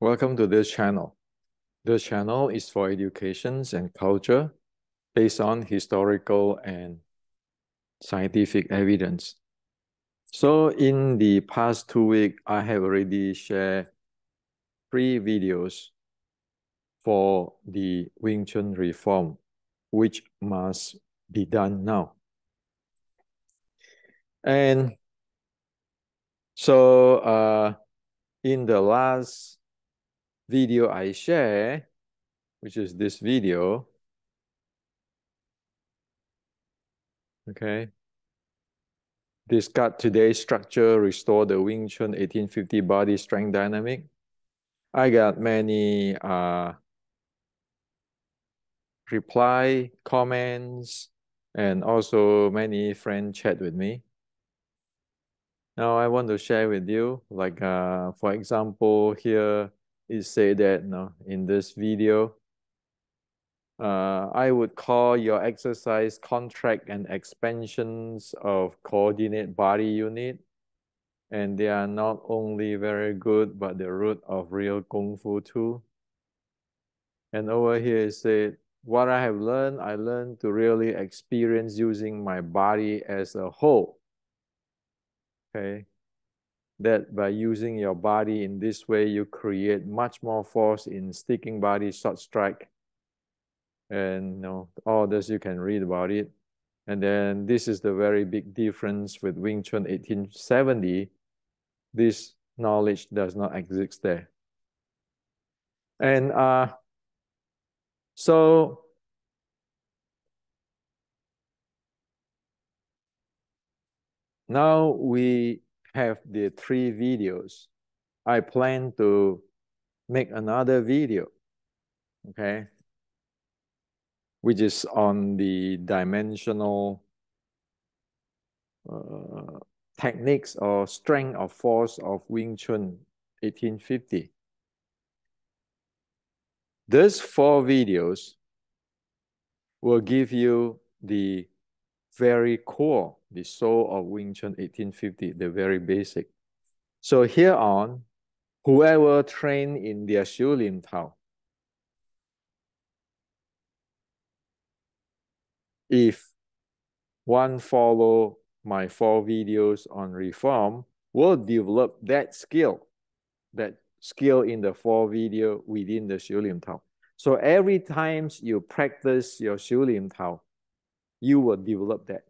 Welcome to this channel. This channel is for education and culture based on historical and scientific evidence. So in the past 2 weeks, I have already shared 3 videos for the Wing Chun reform, which must be done now. And so in the last video I shared, which is this video, okay, discuss today's structure, restore the Wing Chun 1850 body strength dynamic. I got many reply, comments, and also many friends chat with me. Now I want to share with you, like for example, here it say that in this video, I would call your exercise contract and expansions of coordinate body unit. And they are not only very good, but the root of real Kung Fu too. And over here it said, what I have learned, I learned to really experience using my body as a whole. Okay. That by using your body in this way, you create much more force in sticking body, short strike. And all this you can read about it. And then this is the very big difference with Wing Chun 1870. This knowledge does not exist there. And so now we have the 3 videos. I plan to make another video, okay, which is on the dimensional techniques or strength of force of Wing Chun 1850. These 4 videos will give you the very core, the soul of Wing Chun 1850, the very basic. So here on, whoever trained in their Xiu Lim Tao, if one follow my 4 videos on reform, will develop that skill in the 4 video within the Xiu Lim Tao. So every time you practice your Xiu Lim Tao, you will develop that.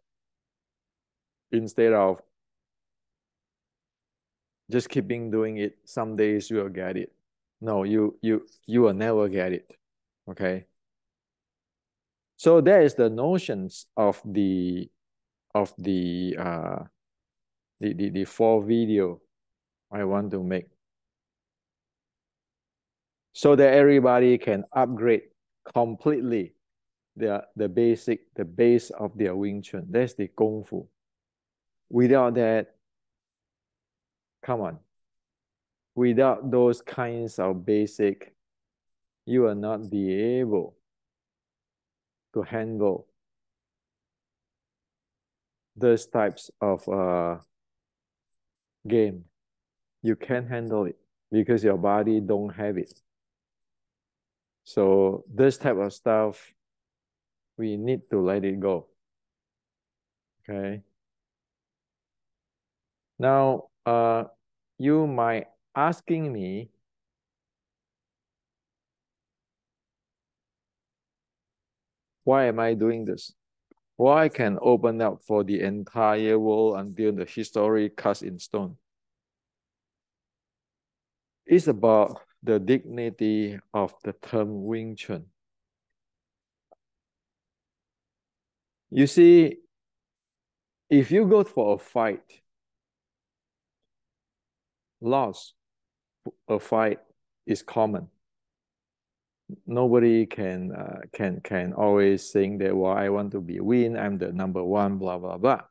Instead of just keeping doing it, some days you will get it. No, you will never get it. Okay. So that is the notions of the 4 video I want to make, so that everybody can upgrade completely the base of their Wing Chun. That's the Kung Fu. Without that, come on. Without those kinds of basic, you will not be able to handle those types of game. You can't handle it because your body don't have it. So this type of stuff, we need to let it go. Okay. Now, you might asking me, why am I doing this? Why can open up for the entire world until the history cast in stone? It's about the dignity of the term Wing Chun. You see, if you go for a fight, loss, a fight is common. Nobody can always saying that, well, I want to be win, I'm the number 1, blah, blah, blah.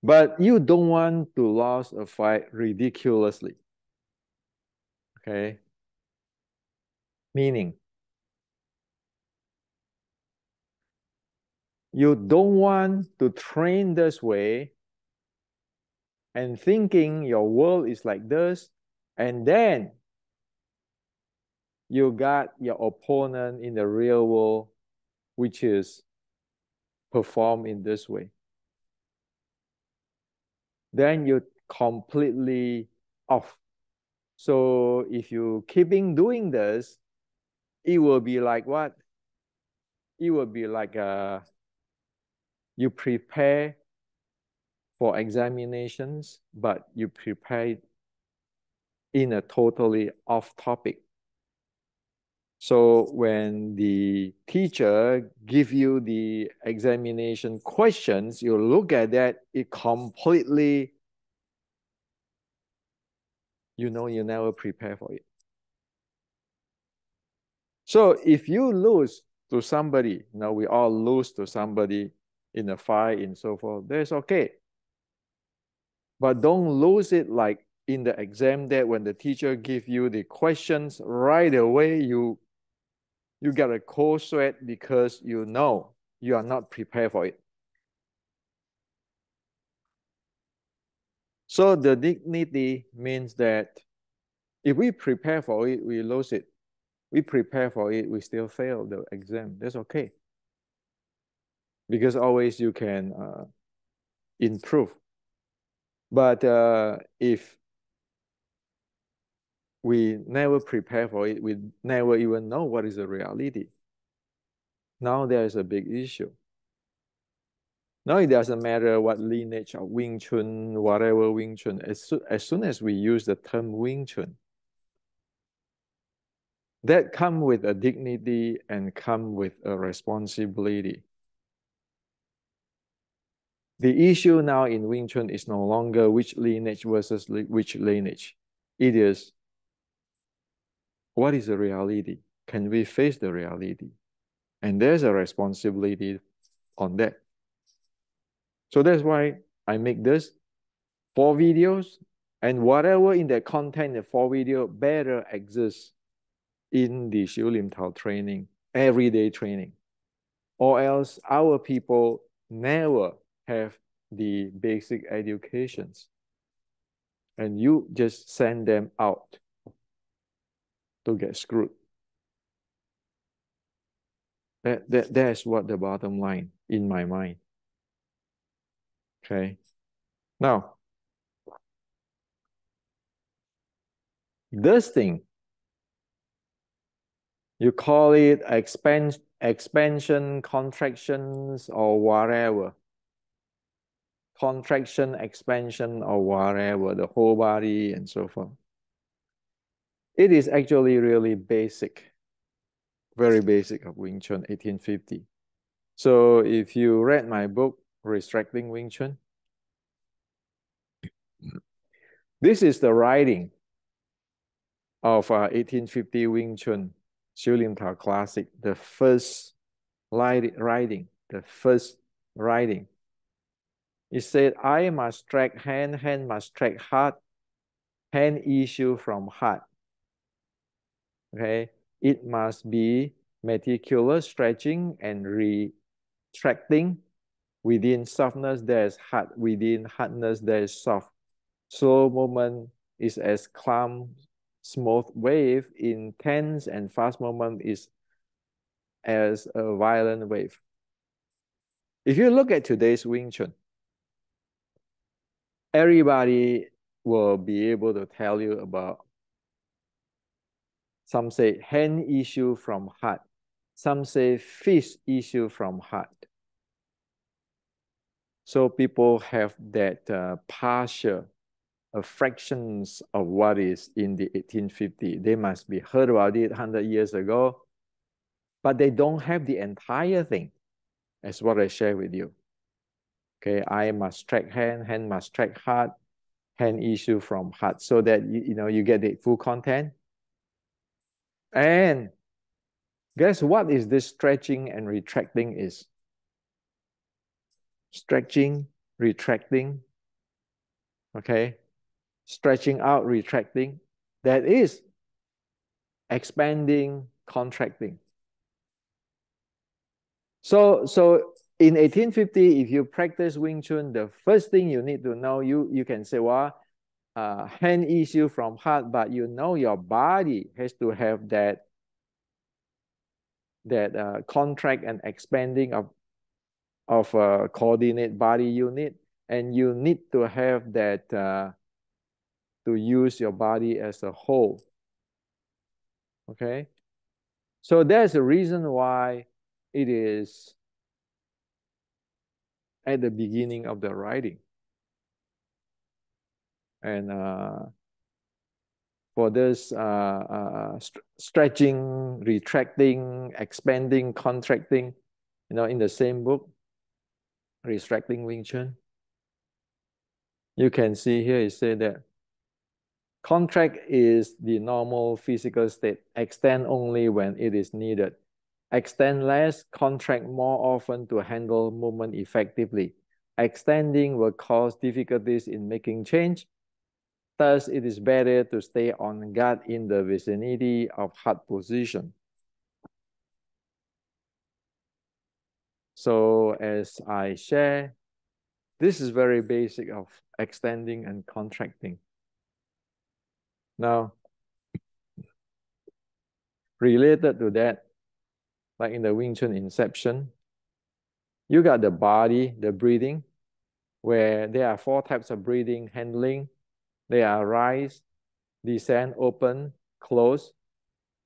But you don't want to lose a fight ridiculously. Okay? Meaning, you don't want to train this way and thinking your world is like this, And then you got your opponent in the real world, which is performed in this way. Then you're completely off. So if you keeping doing this, it will be like what? It will be like you prepare for examinations, but you prepare in a totally off topic. So when the teacher give you the examination questions, you look at that, it completely, you never prepare for it. So if you lose to somebody, we all lose to somebody in a fight and so forth, that's okay. But don't lose it like in the exam that when the teacher give you the questions right away, you get a cold sweat because you know you are not prepared for it. So the dignity means that if we prepare for it, we lose it. We prepare for it, we still fail the exam. That's okay. Because always you can improve. But if we never prepare for it, we never even know what is the reality. Now there is a big issue. Now it doesn't matter what lineage of Wing Chun, whatever Wing Chun, as soon as we use the term Wing Chun, that come with a dignity and come with a responsibility. The issue now in Wing Chun is no longer which lineage versus which lineage. It is, what is the reality? Can we face the reality? And there's a responsibility on that. So that's why I make this 4 videos, and whatever in the content, the 4 video better exists in the Xiu Lim Tao training, everyday training. Or else our people never have the basic educations. And you just send them out to get screwed. That's what the bottom line in my mind. Okay. Now, this thing, you call it expansion, contractions, or whatever. Contraction, expansion, or whatever, the whole body and so forth. It is actually really basic, very basic of Wing Chun 1850. So if you read my book, Restricting Wing Chun, this is the writing of 1850 Wing Chun Xiu Lim Tao Classic, the first writing, the first writing. It said, I must strike hand, hand must strike heart, hand issue from heart. Okay, it must be meticulous stretching and retracting. Within softness, there is hard. Within hardness, there is soft. Slow movement is as calm, smooth wave. Intense and fast movement is as a violent wave. If you look at today's Wing Chun, everybody will be able to tell you about, some say hand issue from heart. Some say fist issue from heart. So people have that partial fractions of what is in the 1850. They must be heard about it 100 years ago, but they don't have the entire thing, as what I share with you. Okay, I must track hand, hand must track heart, hand issue from heart, so that you get the full content. And guess what is this stretching and retracting is? Stretching, retracting, okay? Stretching out, retracting, that is expanding, contracting. So in 1850, if you practice Wing Chun, the first thing you need to know, you can say, well, hand issue from heart, but you know your body has to have that contract and expanding of a coordinate body unit, and you need to have that to use your body as a whole. Okay, so there's a reason why it is at the beginning of the writing. And for this stretching, retracting, expanding, contracting, in the same book, Retracting Wing Chun, you can see here it said that contract is the normal physical state, extend only when it is needed. Extend less, contract more often to handle movement effectively. Extending will cause difficulties in making change. Thus, it is better to stay on guard in the vicinity of heart position. So as I share, this is very basic of extending and contracting. Now, related to that, like in the Wing Chun Inception, you got the body, the breathing, where there are 4 types of breathing handling. They are rise, descend, open, close.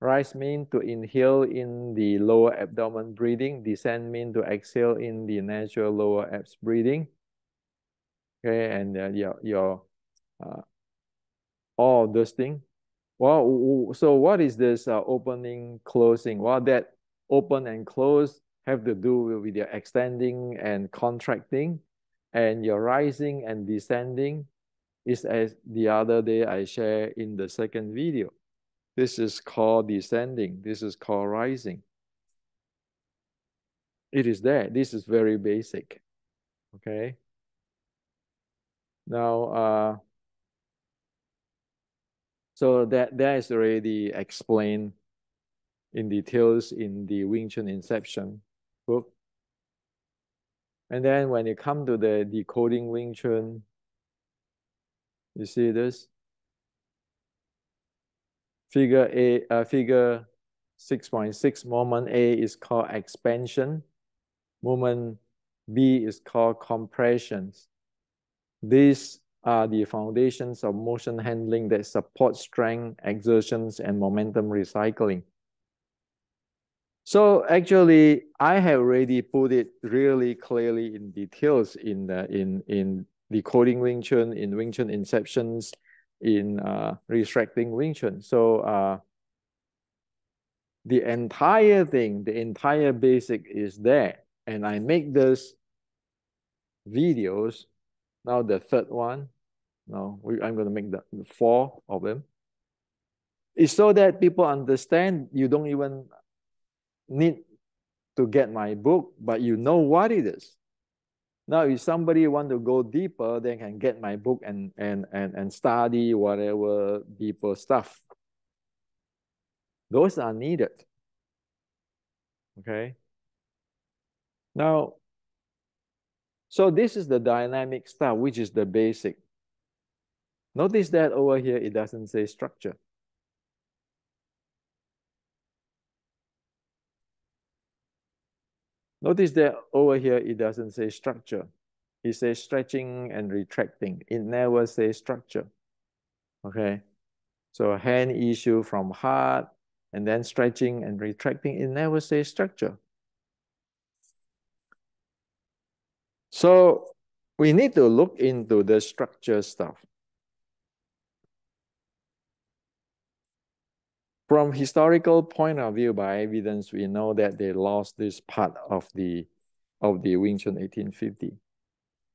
Rise means to inhale in the lower abdomen breathing. Descend means to exhale in the natural lower abs breathing. Okay, and all of those things. Well, so what is this opening, closing? Well, that open and close have to do with your extending and contracting, and your rising and descending is as the other day I share in the second video. This is called descending. This is called rising. It is there. This is very basic. Okay. Now, so that is already explained in details in the Wing Chun Inception book. And then when you come to the decoding Wing Chun, you see this figure 6.6, movement A is called expansion. Movement B is called compressions. These are the foundations of motion handling that support strength, exertions, and momentum recycling. So actually, I have already put it really clearly in details in decoding Wing Chun, in Wing Chun Inceptions, in Retracting Wing Chun. So the entire thing, the entire basic is there. And I make these videos. Now the third one, I'm going to make the 4 of them. It's so that people understand you don't even need to get my book, but you know what it is. Now, if somebody want to go deeper, they can get my book and study whatever deeper stuff. Those are needed. Okay. Now, so this is the dynamic stuff, which is the basic. Notice that over here, it doesn't say structure. Notice that over here, it doesn't say structure. It says stretching and retracting. It never says structure. Okay. So hand issue from heart, and then stretching and retracting. It never says structure. So we need to look into the structure stuff. From historical point of view, by evidence, we know that they lost this part of the Wing Chun 1850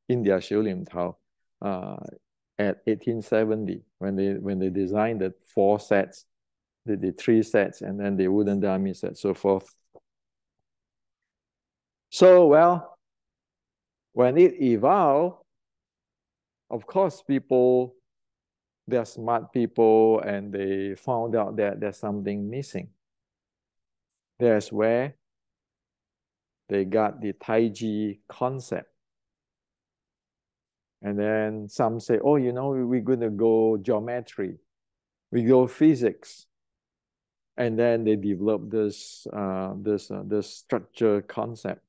in their Xiulim Tao at 1870 when they designed the 4 sets, the 3 sets, and then the wooden dummy set, so forth. So well, when it evolved, of course, they're smart people, and they found out that there's something missing. That's where they got the Taiji concept. And then some say, oh, you know, we're going to go geometry, we go physics. And then they develop this structure concept.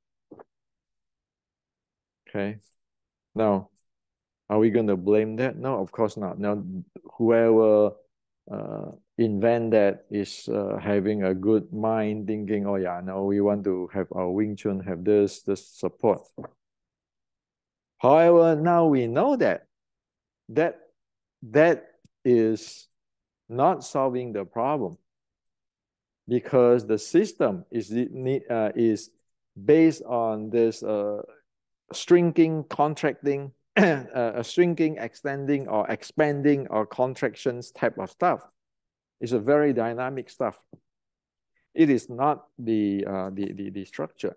Okay. Now, are we going to blame that? No, of course not. Now, whoever invent that is having a good mind, thinking, oh yeah, no, we want to have our Wing Chun have this support. However, now we know that that is not solving the problem, because the system is based on this shrinking, contracting, shrinking, extending, or expanding, or contractions type of stuff. It's a very dynamic stuff. It is not the structure.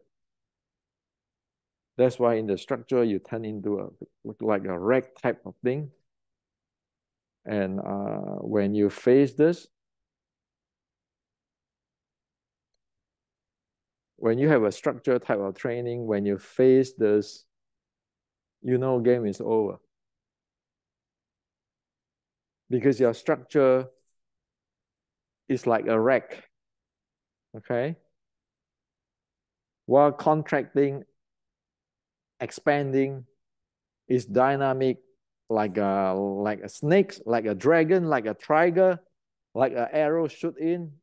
That's why in the structure you turn into a look like a rack type of thing. And when you face this, when you have a structure type of training, when you face this, you know game is over. Because your structure is like a rack, okay? While contracting, expanding is dynamic, like a snake, like a dragon, like a tiger, like an arrow shoot in.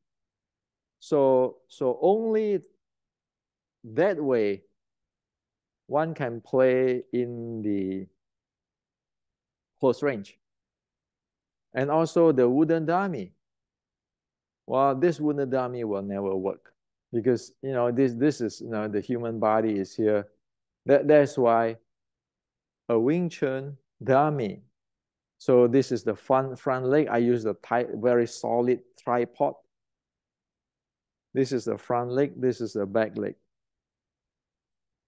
So only that way one can play in the close range. And also the wooden dummy. Well, this wooden dummy will never work, because you know this is, you know, the human body is here. That's why a Wing Chun dummy. So this is the front leg. I use a very solid tripod. This is the front leg. This is the back leg.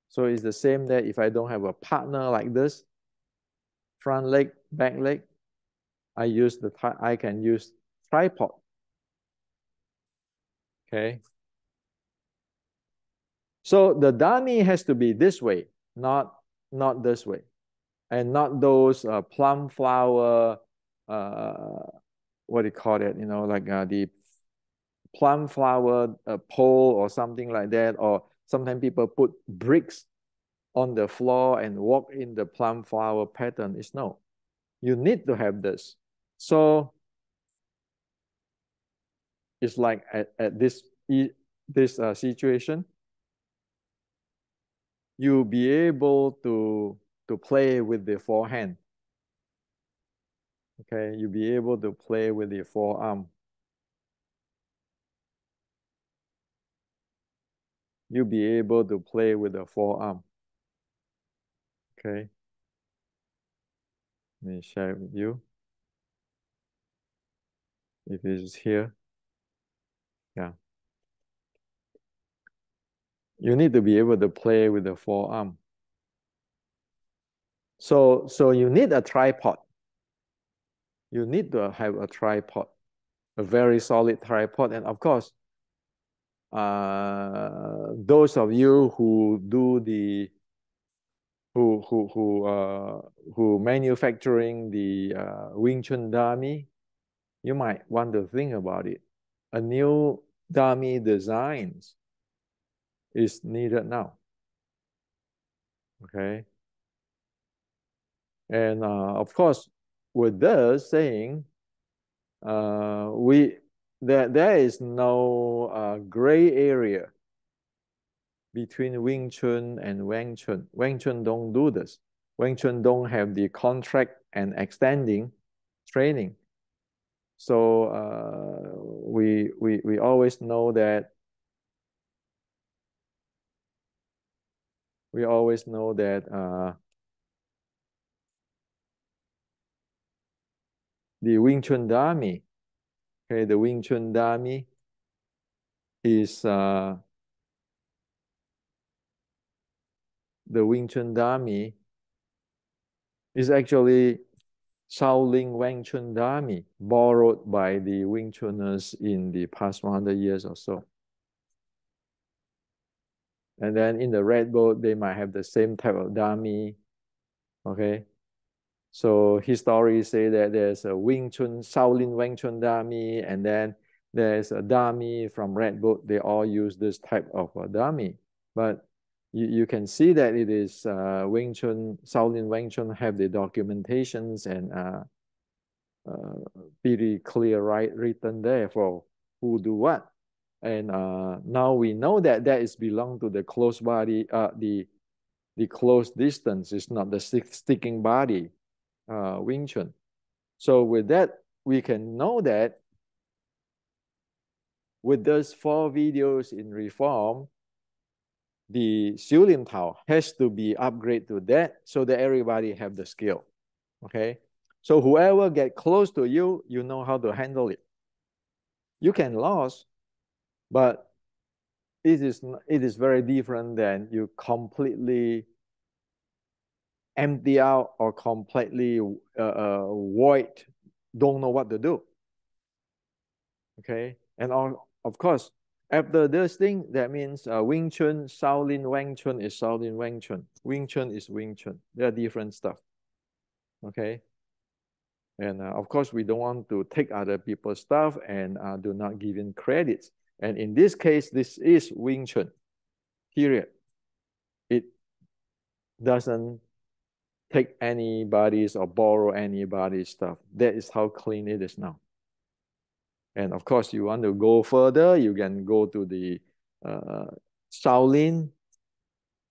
So it's the same that if I don't have a partner like this, front leg, back leg, I can use tripod. Okay. So the dummy has to be this way, not this way, and not those plum flower, what do you call it? You know, like the plum flower pole or something like that. Or sometimes people put bricks on the floor and walk in the plum flower pattern. It's no. You need to have this. So it's like at this situation, you'll be able to play with the forehand. Okay, you'll be able to play with the forearm. You'll be able to play with the forearm. Okay. Let me share with you. If it is here. Yeah. You need to be able to play with the forearm. So you need a tripod. You need to have a tripod, a very solid tripod. And of course, those of you who do the who manufacturing the Wing Chun dummy, you might want to think about it. A new dummy designs is needed now. Okay. And of course, with this saying, there is no gray area between Wing Chun and Wang Chun. Wang Chun don't do this. Wang Chun don't have the contract and extending training. So we always know that the Wing Chun dummy, okay, the Wing Chun dummy is the Wing Chun dummy is actually Shaolin Wang Chun dummy, borrowed by the Wing Chuners in the past 100 years or so. And then in the Red Boat, they might have the same type of dummy, okay? So history say that there's a Wing Chun, Shaolin Wing Chun dummy, and then there's a dummy from Red Book. They all use this type of a dummy. But you can see that it is Wing Chun, Shaolin Wing Chun have the documentations and pretty clear written there for who do what. And now we know that that is belong to the close body, the close distance is not the sticking body Wing Chun. So with that, we can know that with those 4 videos in reform, the Xiu Lim Tao has to be upgraded to that so that everybody have the skill. Okay. So whoever get close to you, you know how to handle it. You can lose, but it is very different than you completely empty out or completely void, don't know what to do. Okay, and of course, after this thing, that means Wing Chun, Shaolin Wing Chun is Shaolin Wing Chun. Wing Chun is Wing Chun. They are different stuff. Okay, and of course, we don't want to take other people's stuff and do not give in credits. And in this case, this is Wing Chun, period. It doesn't take anybody's or borrow anybody's stuff. That is how clean it is now. And of course, you want to go further, you can go to the Shaolin,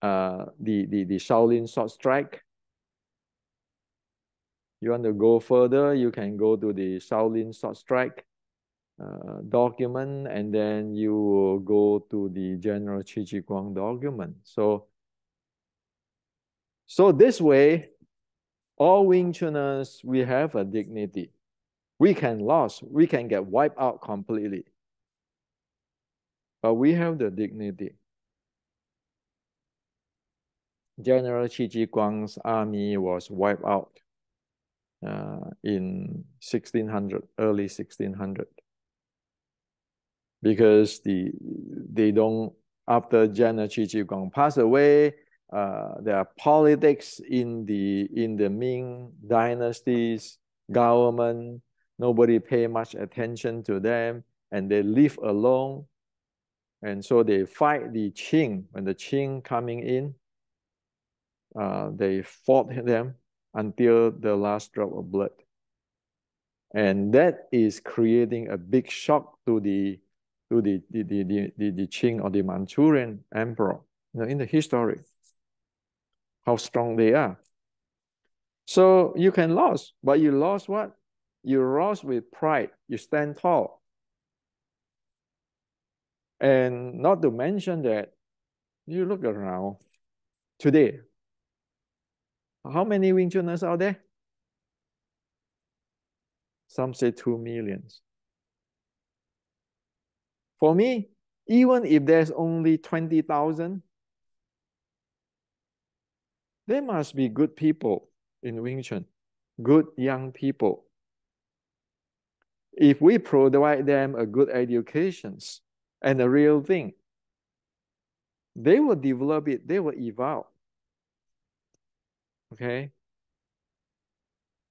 the Shaolin short strike. You want to go further, you can go to the Shaolin short strike document, and then you will go to the General Qi Ji Guang document. So this way, all Wing Chuners, we have a dignity. We can lose, we can get wiped out completely. But we have the dignity. General Qi Ji Guang's army was wiped out in 1600, early 1600. Because they don't, after General Qi Ji Guang passed away, there are politics in the Ming dynasty's government. Nobody pay much attention to them, and they live alone. And so they fight the Qing. When the Qing coming in, they fought them until the last drop of blood. And that is creating a big shock to the Qing or the Manchurian emperor, in the history, how strong they are. So you can lose, but you lost what? You lost with pride. You stand tall. And not to mention that, you look around today, how many Wing Chuners are there? Some say 2 million. For me, even if there's only 20,000, there must be good people in Wing Chun, good young people. If we provide them a good education and a real thing, they will develop it, they will evolve. Okay?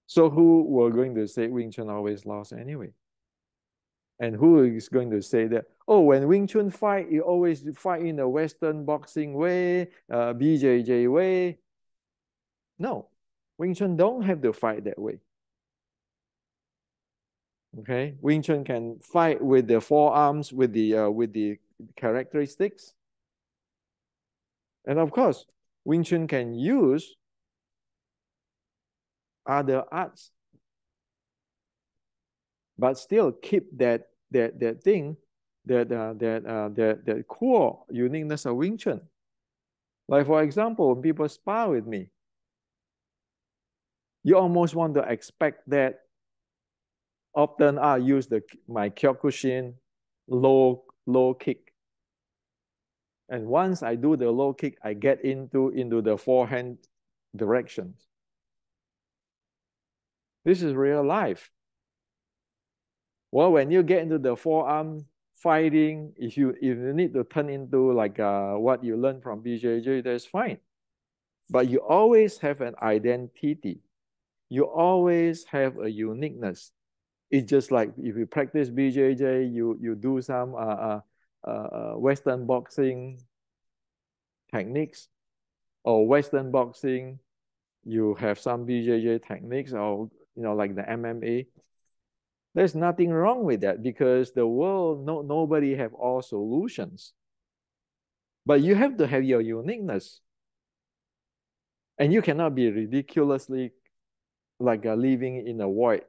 So who were going to say Wing Chun always lost anyway? And who is going to say that, oh, when Wing Chun fight, you always fight in the Western boxing way, BJJ way? No, Wing Chun don't have to fight that way. Okay, Wing Chun can fight with the forearms, with the characteristics. And of course, Wing Chun can use other arts, but still keep that thing, that core uniqueness of Wing Chun. Like for example, when people spar with me, you almost want to expect that. Often I use my Kyokushin low kick. And once I do the low kick, I get into the forehand directions. This is real life. Well, when you get into the forearm fighting, if you need to turn into like what you learned from BJJ, that's fine. But you always have an identity. You always have a uniqueness. It's just like if you practice BJJ, you do some Western boxing techniques, or Western boxing, you have some BJJ techniques, or like the MMA. There's nothing wrong with that, because the world, nobody have all solutions. But you have to have your uniqueness. And you cannot be ridiculously like living in a void.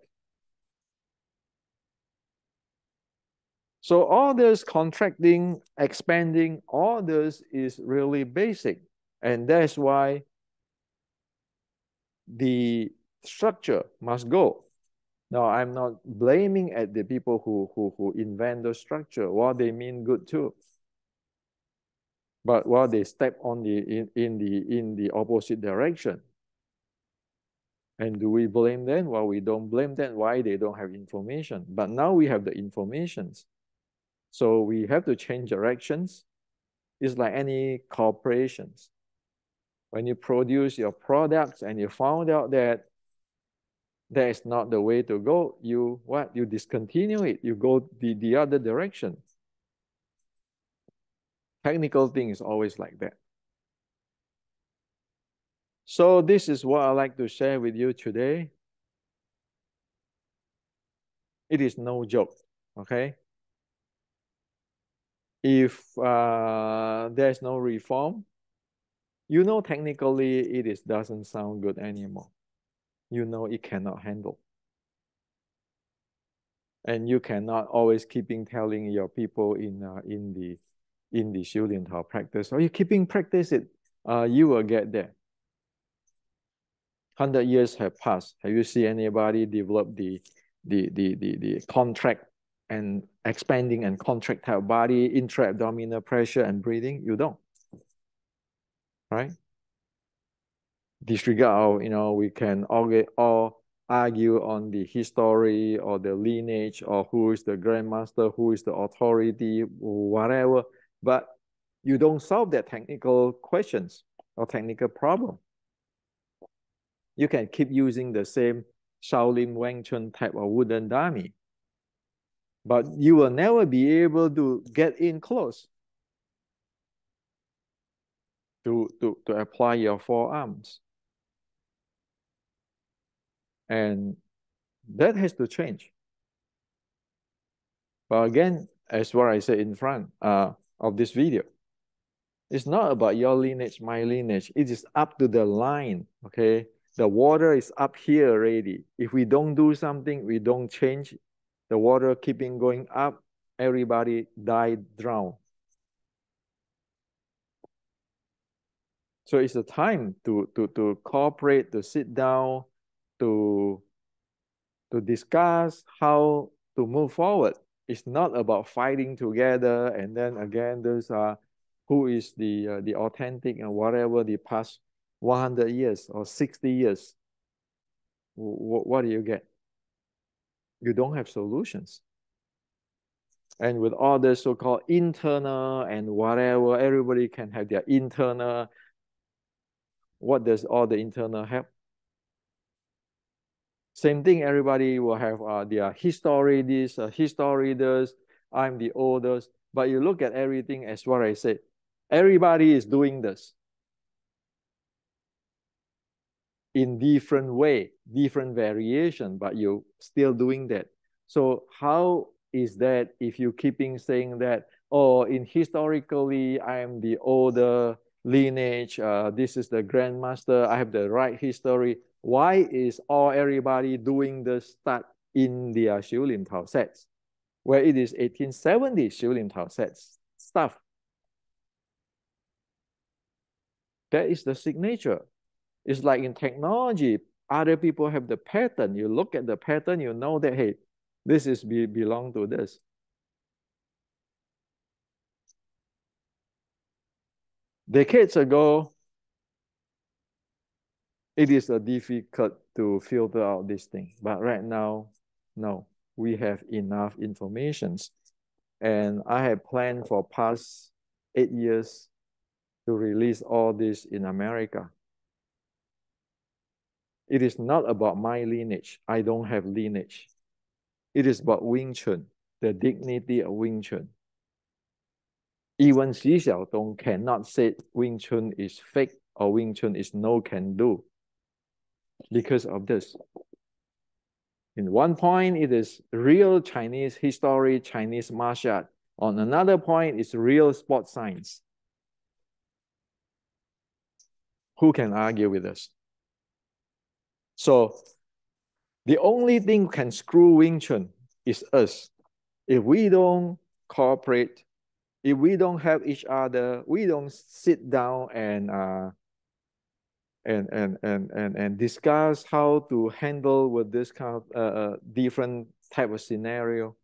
So all this contracting, expanding, all this is really basic. And that's why the structure must go. Now, I'm not blaming at the people who invent the structure. Well, they mean good too. But while they step on in the opposite direction. And do we blame them? Well, we don't blame them. Why? They don't have information. But now we have the informations. So we have to change directions. It's like any corporations. When you produce your products and you found out that that is not the way to go, you discontinue it. You go the other direction. Technical thing is always like that. So this is what I like to share with you today. It is no joke, okay? If there's no reform, technically it doesn't sound good anymore. It cannot handle. And you cannot always keeping telling your people in the Xiu Lin Tao practice, you keeping practice it, you will get there. 100 years have passed. Have you seen anybody develop the contract and expanding and contractile body, intra-abdominal pressure and breathing? You don't, right? Disregard, we can all argue on the history or the lineage or who is the grandmaster, who is the authority, whatever, but you don't solve that technical questions or technical problem. You can keep using the same Shaolin Wing Chun type of wooden dummy, but you will never be able to get in close to apply your forearms. And that has to change. But again, as what I said in front of this video, it's not about your lineage, my lineage. It is up to the line, okay? The water is up here already. If we don't do something, we don't change, the water keeping going up, everybody drown. So it's a time to cooperate, to sit down, to discuss how to move forward. It's not about fighting together and then again there's who is the authentic and whatever the past 100 years or 60 years. What do you get? You don't have solutions. And with all the so-called internal and whatever, everybody can have their internal. What does all the internal have? Same thing, everybody will have their history, this, history this, I'm the oldest. But you look at everything as what I said, everybody is doing this in different way, different variation, but you still doing that. So how is that if you keeping saying that, oh, in historically, I am the older lineage, this is the grandmaster, I have the right history. Why is everybody doing the start in their Xiu Lin Tao sets, where it is 1870 Xiu Lin Tao sets stuff? That is the signature. It's like in technology, other people have the pattern. You look at the pattern, you know that, hey, this is belong to this. Decades ago, it is difficult to filter out this thing. But right now, no, we have enough information. And I have planned for past 8 years to release all this in America. It is not about my lineage. I don't have lineage. It is about Wing Chun, the dignity of Wing Chun. Even Xi Xiaodong cannot say Wing Chun is fake or Wing Chun is no can do because of this. In one point, it is real Chinese history, Chinese martial art. On another point, it's real sports science. Who can argue with us? So the only thing can screw Wing Chun is us. If we don't cooperate, if we don't help each other, we don't sit down and discuss how to handle with this kind of different type of scenario,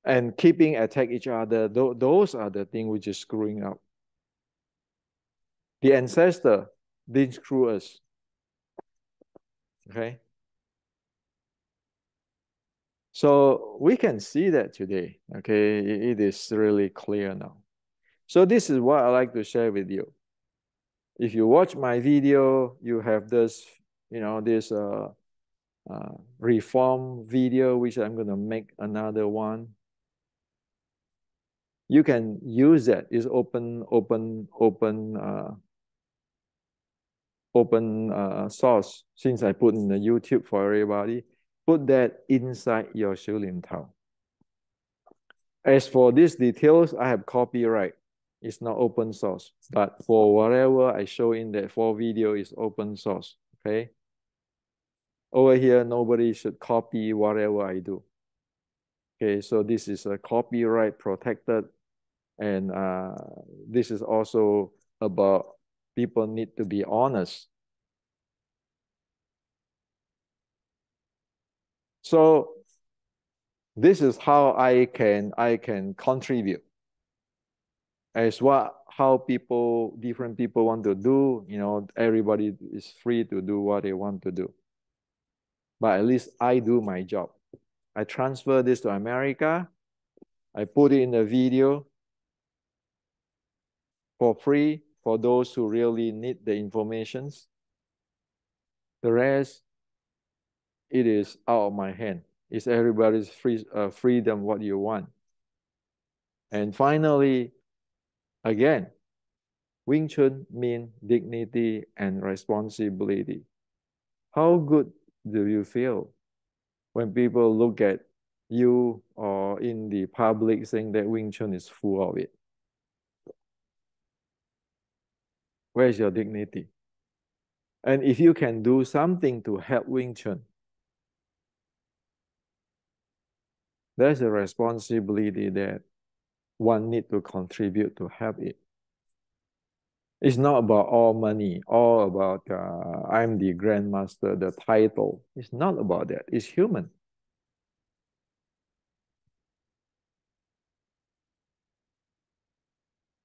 and keeping attack each other, those are the things which is screwing up. The ancestor didn't screw us. Okay. So we can see that today. Okay, it is really clear now. So this is what I like to share with you. If you watch my video, you have this, this reform video, which I'm gonna make another one. You can use that. It's open source. Since I put in the YouTube for everybody, put that inside your Shulin Tao. As for these details, I have copyright. It's not open source, but for whatever I show in that 4 video is open source. Okay. Over here, nobody should copy whatever I do. Okay, so this is a copyright protected, and this is also about people need to be honest. So this is how I can contribute. As how different people want to do, everybody is free to do what they want to do. But at least I do my job. I transfer this to America. I put it in the video for free for those who really need the information. The rest, it is out of my hand. It's everybody's freedom, what you want. And finally, again, Wing Chun means dignity and responsibility. How good do you feel when people look at you or in the public saying that Wing Chun is full of it? Where's your dignity? And if you can do something to help Wing Chun, there's a responsibility that one need to contribute to help it. It's not about all money, all about I'm the grandmaster, the title. It's not about that. It's human.